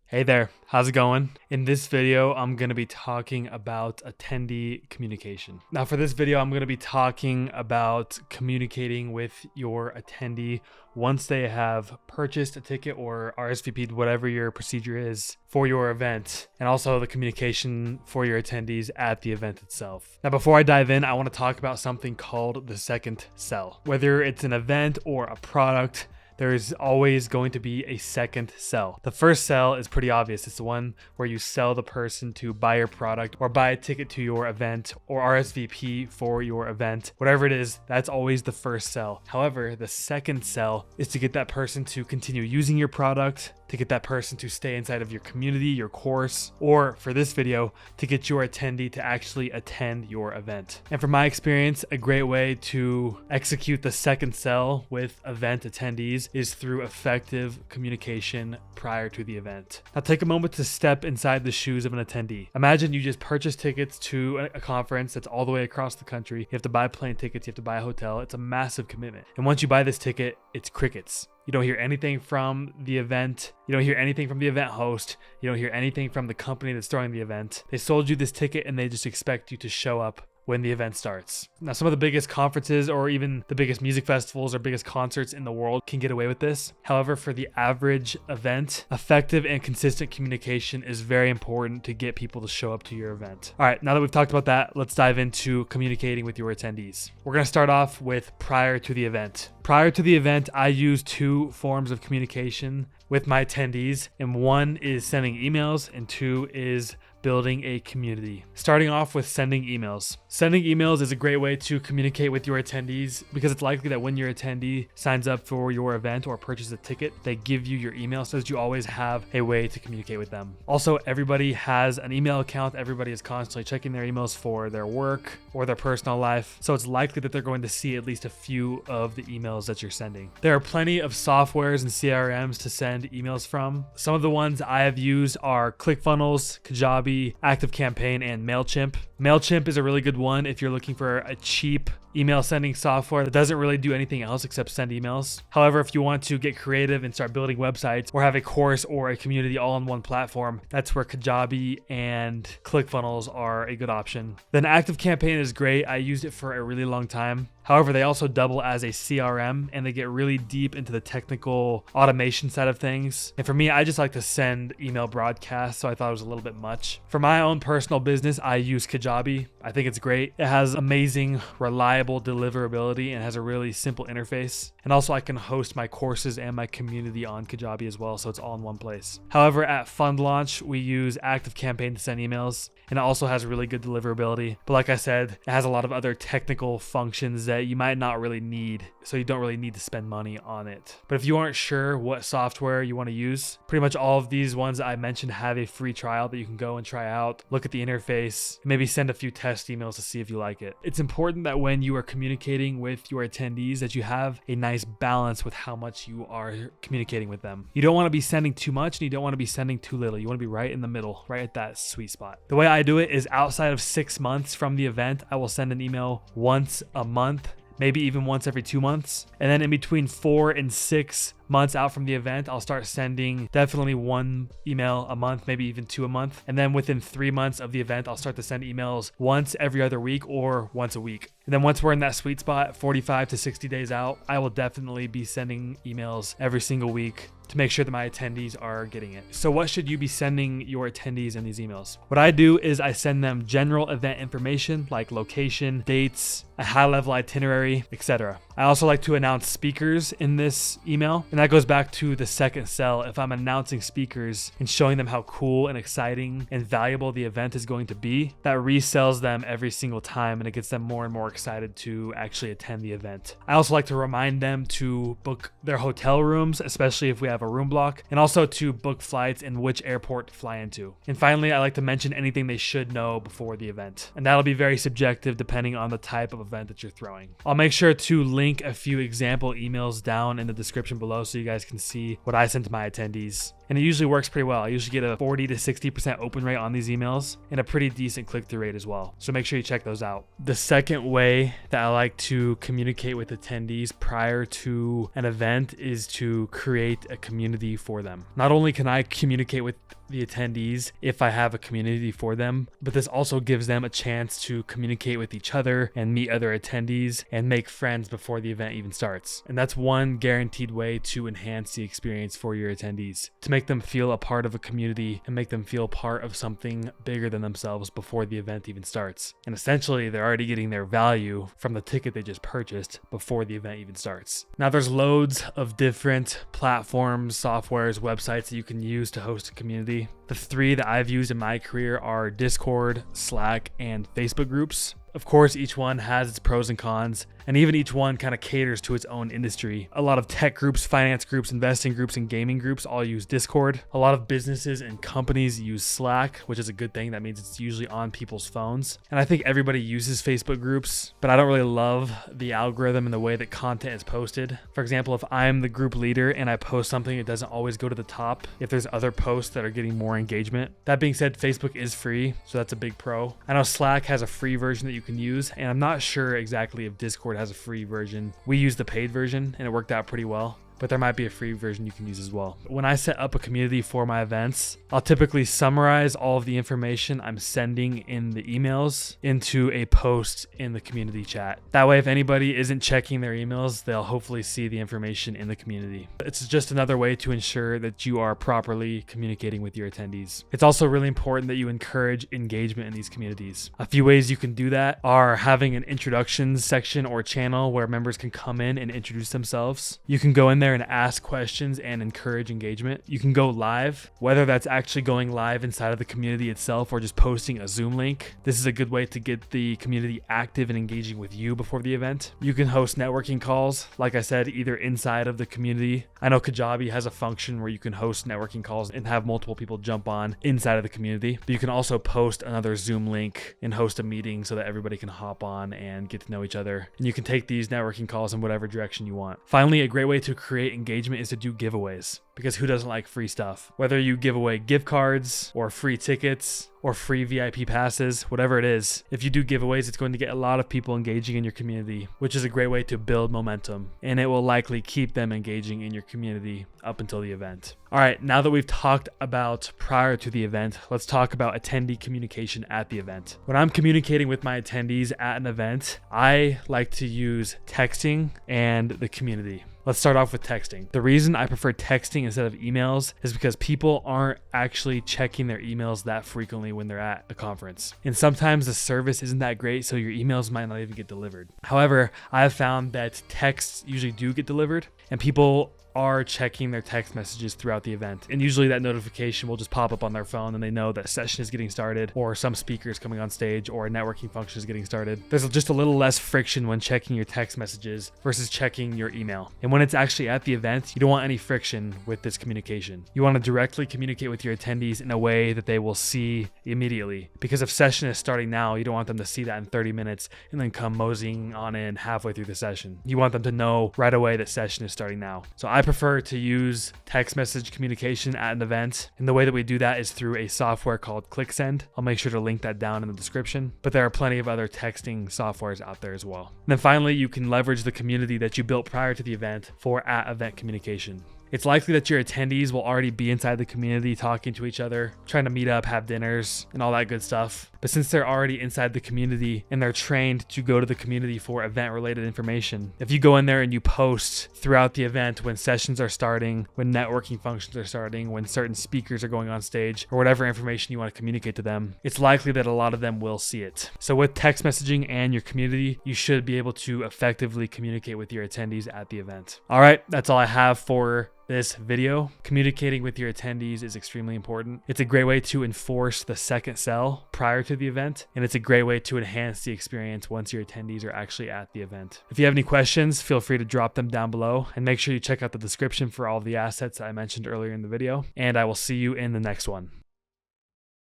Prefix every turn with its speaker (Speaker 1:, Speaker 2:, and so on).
Speaker 1: Hey there, how's it going? In this video, I'm going to be talking about attendee communication. Now for this video, I'm going to be talking about communicating with your attendee once they have purchased a ticket or RSVP'd, whatever your procedure is for your event, and also the communication for your attendees at the event itself. Now before I dive in, I want to talk about something called the second sell. Whether it's an event or a product, there's always going to be a second sell. The first sell is pretty obvious. It's the one where you sell the person to buy your product or buy a ticket to your event or RSVP for your event. Whatever it is, that's always the first sell. However, the second sell is to get that person to continue using your product, to get that person to stay inside of your community, your course, or for this video, to get your attendee to actually attend your event. And from my experience, a great way to execute the second sell with event attendees is through effective communication prior to the event. Now take a moment to step inside the shoes of an attendee. Imagine you just purchased tickets to a conference that's all the way across the country. You have to buy plane tickets, you have to buy a hotel. It's a massive commitment. And once you buy this ticket, it's crickets. You don't hear anything from the event. You don't hear anything from the event host. You don't hear anything from the company that's throwing the event. They sold you this ticket and they just expect you to show up when the event starts. Now, some of the biggest conferences or even the biggest music festivals or biggest concerts in the world can get away with this. However, for the average event, effective and consistent communication is very important to get people to show up to your event. All right, now that we've talked about that, let's dive into communicating with your attendees. We're gonna start off with prior to the event. Prior to the event, I use two forms of communication with my attendees, and one is sending emails and two is building a community. Starting off with sending emails. Sending emails is a great way to communicate with your attendees because it's likely that when your attendee signs up for your event or purchases a ticket, they give you your email so that you always have a way to communicate with them. Also, everybody has an email account. Everybody is constantly checking their emails for their work or their personal life. So it's likely that they're going to see at least a few of the emails that you're sending. There are plenty of softwares and CRMs to send emails from. Some of the ones I have used are ClickFunnels, Kajabi, ActiveCampaign, and MailChimp. MailChimp is a really good one if you're looking for a cheap email sending software that doesn't really do anything else except send emails. However, if you want to get creative and start building websites or have a course or a community all on one platform, that's where Kajabi and ClickFunnels are a good option. Then ActiveCampaign is great. I used it for a really long time. However, they also double as a CRM and they get really deep into the technical automation side of things. And for me, I just like to send email broadcasts, so I thought it was a little bit much. For my own personal business, I use Kajabi. I think it's great. It has amazing, reliable deliverability and has a really simple interface. And also I can host my courses and my community on Kajabi as well, so it's all in one place. However, at Fund Launch, we use ActiveCampaign to send emails, and it also has really good deliverability. But like I said, it has a lot of other technical functions that you might not really need, so you don't really need to spend money on it. But if you aren't sure what software you want to use, pretty much all of these ones that I mentioned have a free trial that you can go and try out, look at the interface, maybe send a few test emails to see if you like it. It's important that when you are communicating with your attendees that you have a nice balance with how much you are communicating with them. You don't want to be sending too much and you don't want to be sending too little. You want to be right in the middle, right at that sweet spot. The way I do it is outside of 6 months from the event, I will send an email once a month, maybe even once every 2 months. And then in between 4 and 6 months out from the event, I'll start sending definitely 1 email a month, maybe even 2 a month. And then within 3 months of the event, I'll start to send emails once every other week or once a week. And then once we're in that sweet spot, 45 to 60 days out, I will definitely be sending emails every single week to make sure that my attendees are getting it. So what should you be sending your attendees in these emails? What I do is I send them general event information like location, dates, a high-level itinerary, etc. I also like to announce speakers in this email, and that goes back to the second sell. If I'm announcing speakers and showing them how cool and exciting and valuable the event is going to be, that resells them every single time and it gets them more and more excited to actually attend the event. I also like to remind them to book their hotel rooms, especially if we have a room block, and also to book flights and which airport to fly into. And finally, I like to mention anything they should know before the event. And that'll be very subjective depending on the type of event that you're throwing. I'll make sure to link a few example emails down in the description below so you guys can see what I send to my attendees. And it usually works pretty well. I usually get a 40 to 60% open rate on these emails and a pretty decent click-through rate as well. So make sure you check those out. The second way that I like to communicate with attendees prior to an event is to create a community for them. Not only can I communicate with the attendees if I have a community for them, but this also gives them a chance to communicate with each other and meet other attendees and make friends before the event even starts. And that's one guaranteed way to enhance the experience for your attendees, to make them feel a part of a community and make them feel part of something bigger than themselves before the event even starts. And essentially, they're already getting their value from the ticket they just purchased before the event even starts. Now, there's loads of different platforms, softwares, websites that you can use to host a community. The three that I've used in my career are Discord, Slack, and Facebook groups. Of course, each one has its pros and cons, and even each one kind of caters to its own industry. A lot of tech groups, finance groups, investing groups, and gaming groups all use Discord. A lot of businesses and companies use Slack, which is a good thing. That means it's usually on people's phones. And I think everybody uses Facebook groups, but I don't really love the algorithm and the way that content is posted. For example, if I'm the group leader and I post something, it doesn't always go to the top if there's other posts that are getting more engagement. That being said, Facebook is free, so that's a big pro. I know Slack has a free version that you can use, and I'm not sure exactly if Discord has a free version. We use the paid version and it worked out pretty well, but there might be a free version you can use as well. When I set up a community for my events, I'll typically summarize all of the information I'm sending in the emails into a post in the community chat. That way, if anybody isn't checking their emails, they'll hopefully see the information in the community. It's just another way to ensure that you are properly communicating with your attendees. It's also really important that you encourage engagement in these communities. A few ways you can do that are having an introductions section or channel where members can come in and introduce themselves. You can go in there and ask questions and encourage engagement. You can go live, whether that's actually going live inside of the community itself or just posting a Zoom link. This is a good way to get the community active and engaging with you before the event. You can host networking calls, like I said, either inside of the community. I know Kajabi has a function where you can host networking calls and have multiple people jump on inside of the community. But you can also post another Zoom link and host a meeting so that everybody can hop on and get to know each other. And you can take these networking calls in whatever direction you want. Finally, a great way to create engagement is to do giveaways, because who doesn't like free stuff? Whether you give away gift cards or free tickets or free VIP passes, whatever it is, if you do giveaways, it's going to get a lot of people engaging in your community, which is a great way to build momentum, and it will likely keep them engaging in your community up until the event. All right, now that we've talked about prior to the event, let's talk about attendee communication at the event. When I'm communicating with my attendees at an event, I like to use texting and the community. Let's start off with texting. The reason I prefer texting instead of emails is because people aren't actually checking their emails that frequently when they're at a conference. And sometimes the service isn't that great, so your emails might not even get delivered. However, I have found that texts usually do get delivered, and people are checking their text messages throughout the event. And usually that notification will just pop up on their phone and they know that a session is getting started, or some speaker is coming on stage, or a networking function is getting started. There's just a little less friction when checking your text messages versus checking your email. And when it's actually at the event, you don't want any friction with this communication. You want to directly communicate with your attendees in a way that they will see immediately. Because if session is starting now, you don't want them to see that in 30 minutes and then come moseying on in halfway through the session. You want them to know right away that session is starting now. So I prefer to use text message communication at an event, and the way that we do that is through a software called ClickSend. I'll make sure to link that down in the description, but there are plenty of other texting softwares out there as well. And then finally, you can leverage the community that you built prior to the event for at-event communication. It's likely that your attendees will already be inside the community talking to each other, trying to meet up, have dinners, and all that good stuff. But since they're already inside the community and they're trained to go to the community for event-related information, if you go in there and you post throughout the event when sessions are starting, when networking functions are starting, when certain speakers are going on stage, or whatever information you want to communicate to them, it's likely that a lot of them will see it. So with text messaging and your community, you should be able to effectively communicate with your attendees at the event. All right, that's all I have for this video. Communicating with your attendees is extremely important. It's a great way to enforce the second sell prior to the event, and it's a great way to enhance the experience once your attendees are actually at the event. If you have any questions, feel free to drop them down below, and make sure you check out the description for all of the assets that I mentioned earlier in the video, and I will see you in the next one.